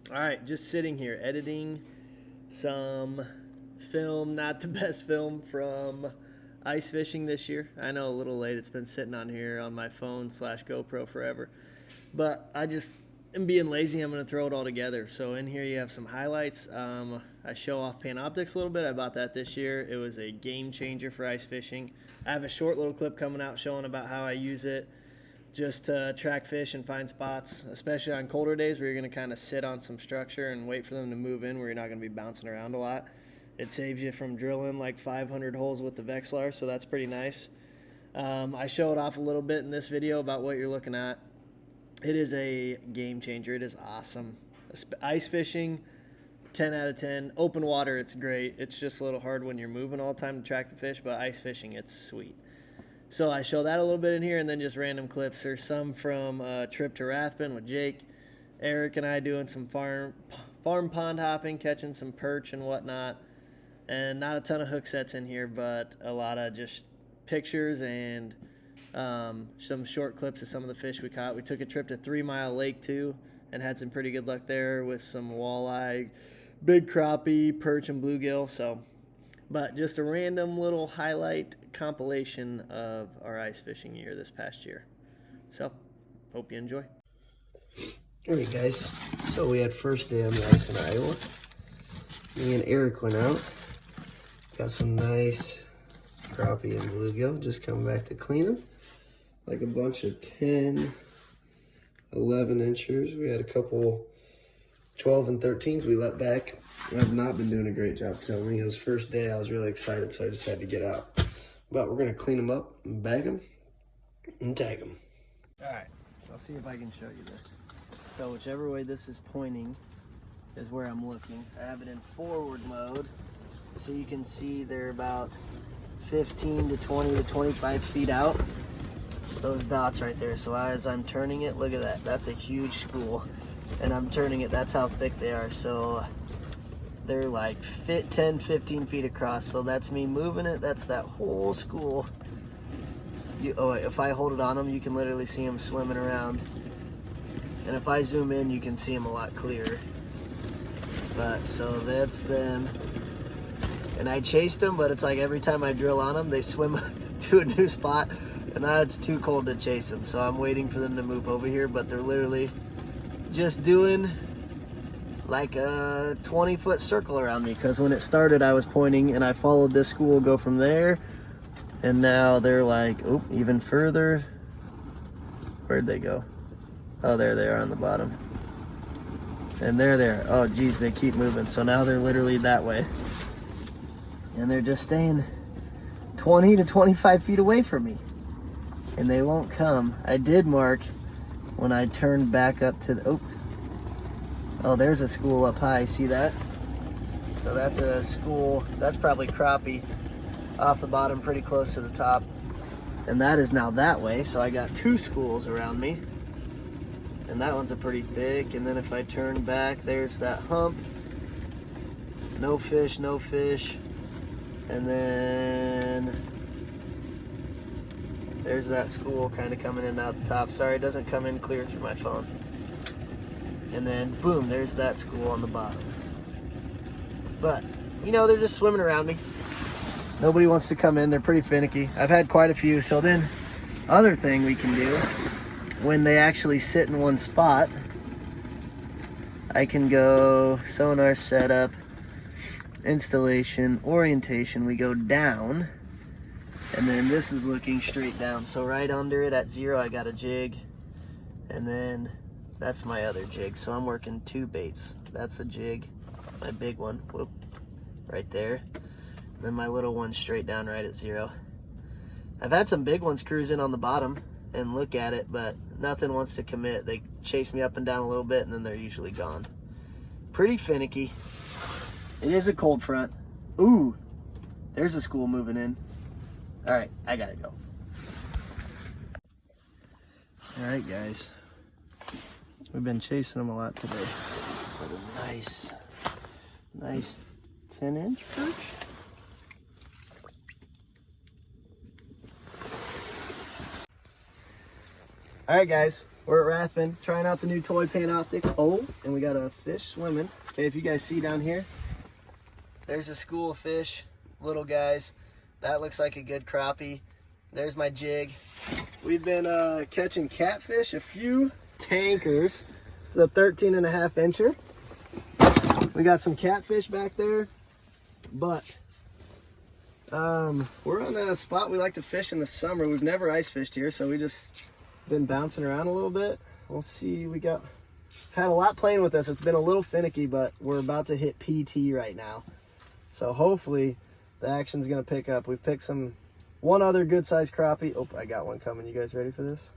All right, just sitting here editing some film, not the best film from ice fishing this year. I know a little late, it's been sitting on here on my phone slash GoPro forever. But I just am being lazy, I'm going to throw it all together. So in here you have some highlights. I show off Panoptix a little bit. I bought that this year. It was a game changer for ice fishing. I have a short little clip coming out showing about how I use it just to track fish and find spots, especially on colder days where you're going to kind of sit on some structure and wait for them to move in where you're not going to be bouncing around a lot. It saves you from drilling like 500 holes with the Vexilar, so that's pretty nice. I show it off a little bit in this video about what you're looking at. It is a game changer. It is awesome. Ice fishing, 10 out of 10. Open water, it's great. It's just a little hard when you're moving all the time to track the fish, but ice fishing, it's sweet. So I show that a little bit in here, and then just random clips. There's some from a trip to Rathbun with Jake, Eric, and I doing some farm pond hopping, catching some perch and whatnot. And not a ton of hook sets in here, but a lot of just pictures and some short clips of some of the fish we caught. We took a trip to 3 Mile Lake too and had some pretty good luck there with some walleye, big crappie, perch, and bluegill. So, but just a random little highlight compilation of our ice fishing year this past year. So, hope you enjoy. All right, guys. So we had first day on the ice in Iowa. Me and Eric went out. Got some nice crappie and bluegill. Just coming back to clean them. Like a bunch of 10, 11 inchers. We had a couple 12 and 13s we let back. I've not been doing a great job filming. It was first day. I was really excited, so I just had to get out. But we're going to clean them up and bag them and tag them. All right, I'll see if I can show you this. So whichever way this is pointing is where I'm looking. I have it in forward mode, so you can see they're about 15 to 20 to 25 feet out. Those dots right there. So as I'm turning it, look at that. That's a huge school. And I'm turning it, that's how thick they are. So they're like 10, 15 feet across. So that's me moving it. That's that whole school. If I hold it on them, you can literally see them swimming around. And if I zoom in, you can see them a lot clearer. But so that's them. And I chased them, but it's like every time I drill on them, they swim to a new spot. And now it's too cold to chase them. So I'm waiting for them to move over here, but they're literally just doing like a 20-foot circle around me. Because when it started, I was pointing and I followed this school go from there. And now they're like, oh, even further. Where'd they go? Oh, there they are on the bottom. And there. Oh, geez, they keep moving. So now they're literally that way. And they're just staying 20 to 25 feet away from me. And they won't come. I did mark when I turned back up to the, oh, there's a school up high, see that? So that's a school, that's probably crappie off the bottom pretty close to the top. And that is now that way, so I got 2 schools around me. And that one's a pretty thick, and then if I turn back, there's that hump. No fish, no fish. And then there's that school kind of coming in out the top. Sorry, it doesn't come in clear through my phone. And then, boom, there's that school on the bottom. But, you know, they're just swimming around me. Nobody wants to come in. They're pretty finicky. I've had quite a few. So then, other thing we can do, when they actually sit in one spot, I can go sonar setup, installation, orientation. We go down. And then this is looking straight down. So right under it at 0, I got a jig. And then that's my other jig. So I'm working 2 baits. That's a jig, my big one, whoop, right there. And then my little one straight down right at 0. I've had some big ones cruise in on the bottom and look at it, but nothing wants to commit. They chase me up and down a little bit and then they're usually gone. Pretty finicky. It is a cold front. Ooh, there's a school moving in. All right, I gotta go. All right, guys. We've been chasing them a lot today. What a nice 10-inch perch. All right, guys. We're at Rathman trying out the new toy Panoptic. Oh, and we got a fish swimming. Okay, if you guys see down here, there's a school of fish, little guys. That looks like a good crappie. There's my jig. We've been catching catfish, a few tankers. It's a 13.5 incher. We got some catfish back there, but we're on a spot we like to fish in the summer. We've never ice fished here, so we just been bouncing around a little bit. We'll see. We've had a lot playing with us. It's been a little finicky, but we're about to hit PT right now. So hopefully the action's gonna pick up. We've picked one other good sized crappie. Oh, I got one coming. You guys ready for this?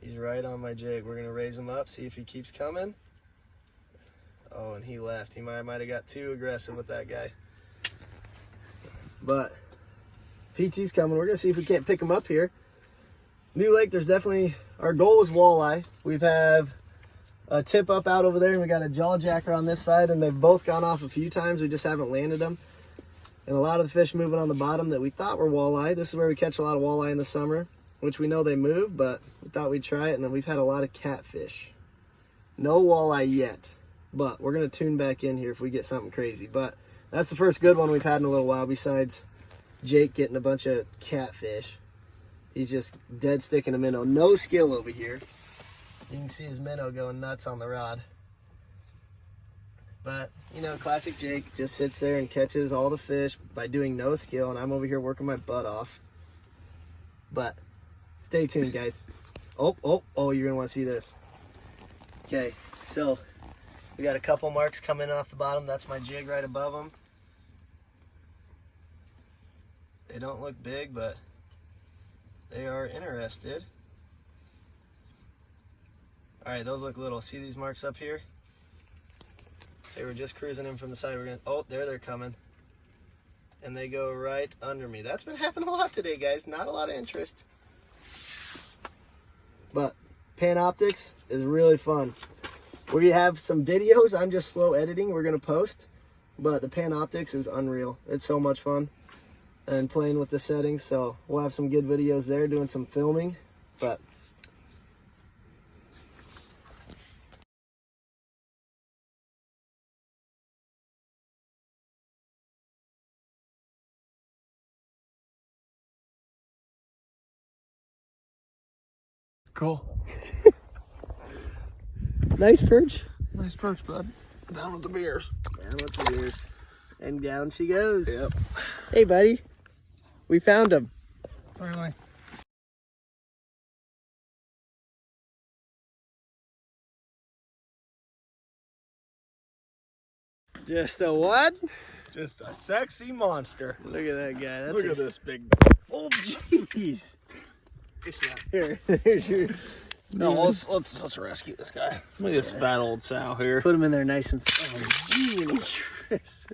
He's right on my jig. We're gonna raise him up, see if he keeps coming. Oh, and he left. He might have got too aggressive with that guy. But PT's coming. We're gonna see if we can't pick him up here. New lake, there's definitely, our goal was walleye. We've have a tip up out over there, and we got a jaw jacker on this side, and they've both gone off a few times. We just haven't landed them. And a lot of the fish moving on the bottom that we thought were walleye. This is where we catch a lot of walleye in the summer, which we know they move, but we thought we'd try it. And then we've had a lot of catfish. No walleye yet, but we're gonna tune back in here if we get something crazy. But that's the first good one we've had in a little while, besides Jake getting a bunch of catfish. He's just dead sticking a minnow. No skill over here. You can see his minnow going nuts on the rod. But, you know, classic Jake just sits there and catches all the fish by doing no skill, and I'm over here working my butt off. But stay tuned, guys. Oh, you're going to want to see this. Okay, so we got a couple marks coming off the bottom. That's my jig right above them. They don't look big, but they are interested. All right, those look little. See these marks up here? They were just cruising in from the side. Oh, there they're coming. And they go right under me. That's been happening a lot today, guys. Not a lot of interest. But Panoptics is really fun. We have some videos I'm just slow editing we're going to post. But the Panoptics is unreal. It's so much fun. And playing with the settings. So we'll have some good videos there, doing some filming. But cool. nice perch. Nice perch, bud. Down with the beers. Down with the beers. And down she goes. Yep. Hey, buddy. We found him. Finally. Just a what? Just a sexy monster. Look at that guy. That's Look at this big. Oh, jeez. Here, here's your. No, let's rescue this guy. Look at this fat old sow here. Put him in there nice and. Oh, gee, Christmas.